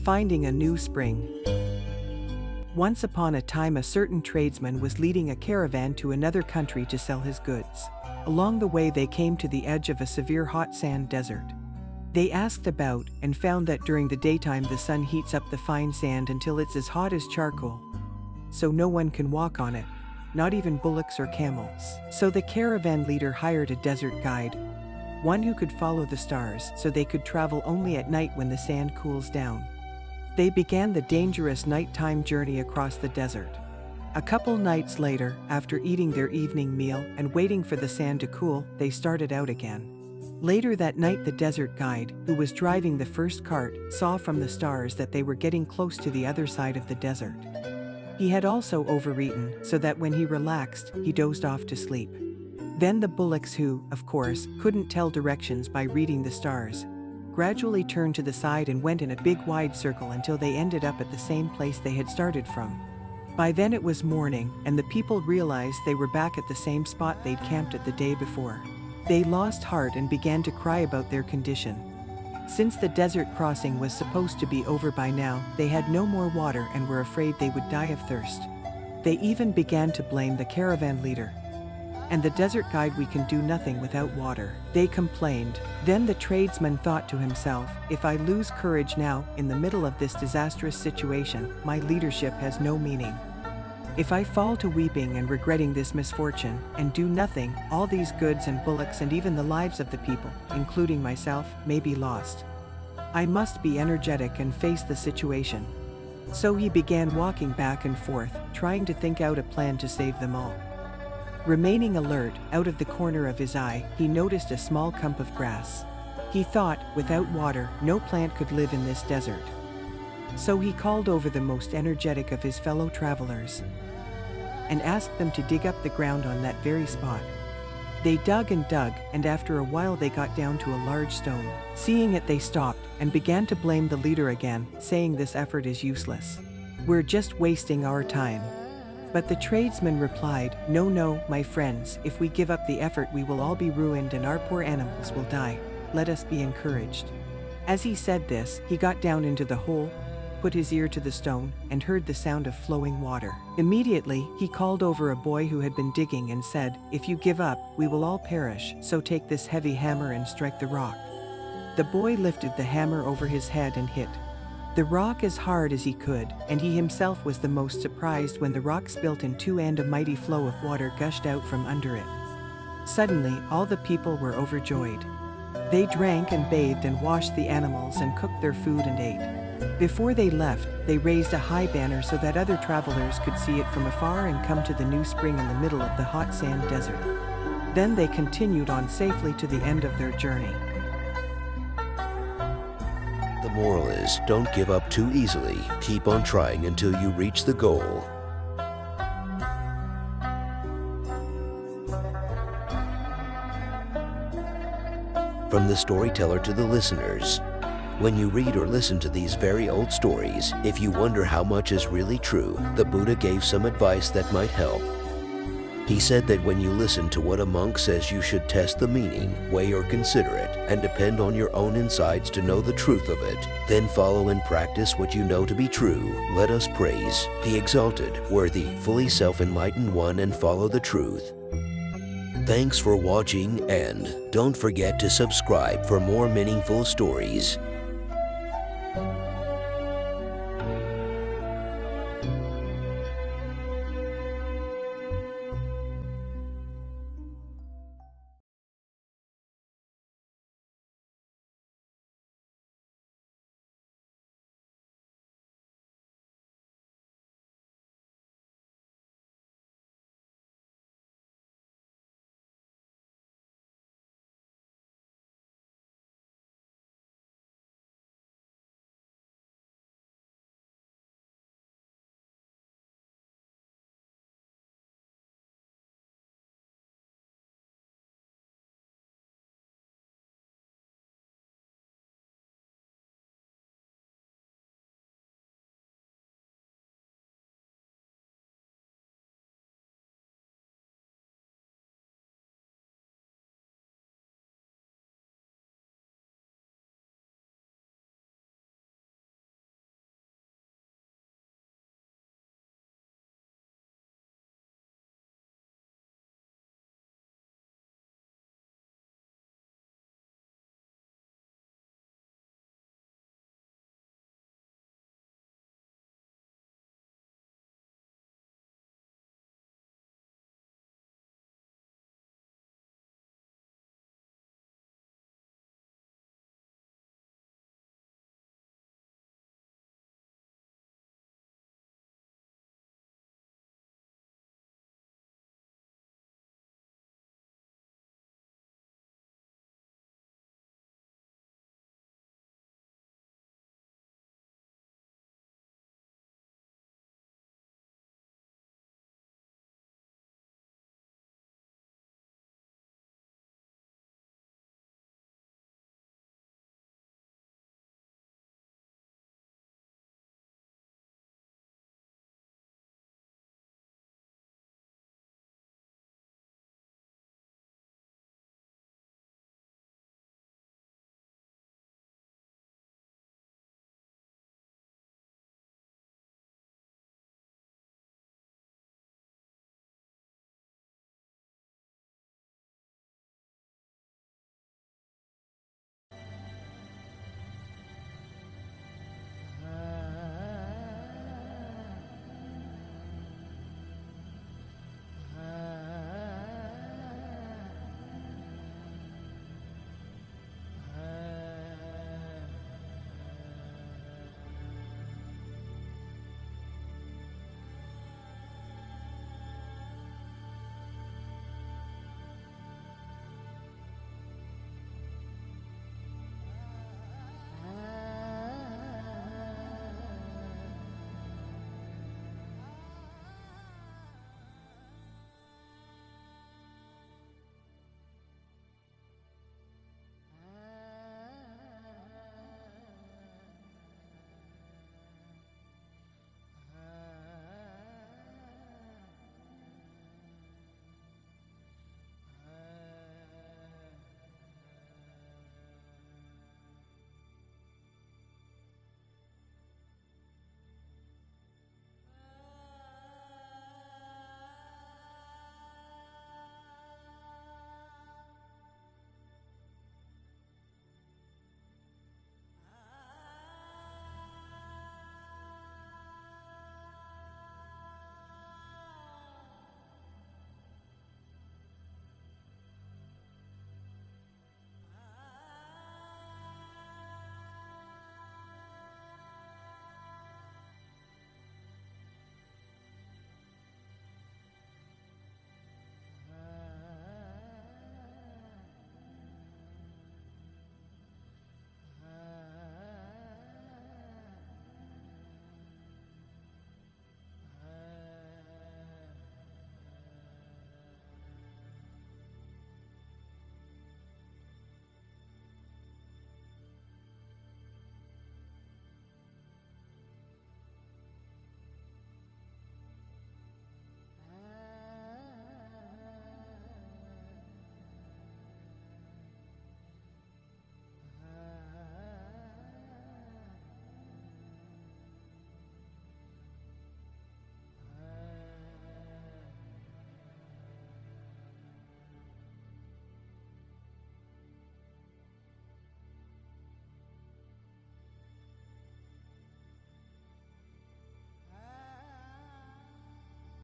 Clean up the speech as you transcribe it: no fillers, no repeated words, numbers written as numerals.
Finding a new spring. Once upon a time, a certain tradesman was leading a caravan to another country to sell his goods. Along the way, they came to the edge of a severe hot sand desert. They asked about and found that during the daytime the sun heats up the fine sand until it's as hot as charcoal. So no one can walk on it, not even bullocks or camels. So the caravan leader hired a desert guide, one who could follow the stars so they could travel only at night when the sand cools down. They began the dangerous nighttime journey across the desert. A couple nights later, after eating their evening meal and waiting for the sand to cool, they started out again. Later that night, the desert guide, who was driving the first cart, saw from the stars that they were getting close to the other side of the desert. He had also overeaten, so that when he relaxed, he dozed off to sleep. Then the bullocks, who, of course, couldn't tell directions by reading the stars, gradually turned to the side and went in a big wide circle until they ended up at the same place they had started from. By then it was morning, and the people realized they were back at the same spot they'd camped at the day before. They lost heart and began to cry about their condition. Since the desert crossing was supposed to be over by now, they had no more water and were afraid they would die of thirst. They even began to blame the caravan leader. And the desert guide, "We can do nothing without water," they complained. Then the tradesman thought to himself, "If I lose courage now, in the middle of this disastrous situation, my leadership has no meaning. If I fall to weeping and regretting this misfortune, and do nothing, all these goods and bullocks and even the lives of the people, including myself, may be lost. I must be energetic and face the situation." So he began walking back and forth, trying to think out a plan to save them all. Remaining alert, out of the corner of his eye, he noticed a small clump of grass. He thought, without water, no plant could live in this desert. So he called over the most energetic of his fellow travelers and asked them to dig up the ground on that very spot. They dug, and after a while they got down to a large stone. Seeing it, they stopped and began to blame the leader again, saying this effort is useless. "We're just wasting our time." But the tradesman replied, No, my friends, if we give up the effort we will all be ruined and our poor animals will die. Let us be encouraged." As he said this, he got down into the hole, put his ear to the stone, and heard the sound of flowing water. Immediately, he called over a boy who had been digging and said, "If you give up, we will all perish, so take this heavy hammer and strike the rock." The boy lifted the hammer over his head and hit the rock as hard as he could, and he himself was the most surprised when the rock split in two and a mighty flow of water gushed out from under it. Suddenly, all the people were overjoyed. They drank and bathed and washed the animals and cooked their food and ate. Before they left, they raised a high banner so that other travelers could see it from afar and come to the new spring in the middle of the hot sand desert. Then they continued on safely to the end of their journey. The moral is, don't give up too easily. Keep on trying until you reach the goal. From the storyteller to the listeners. When you read or listen to these very old stories, if you wonder how much is really true, the Buddha gave some advice that might help. He said that when you listen to what a monk says, you should test the meaning, weigh or consider it, and depend on your own insides to know the truth of it. Then follow and practice what you know to be true. Let us praise the exalted, worthy, fully self-enlightened one and follow the truth. Thanks for watching, and don't forget to subscribe for more meaningful stories.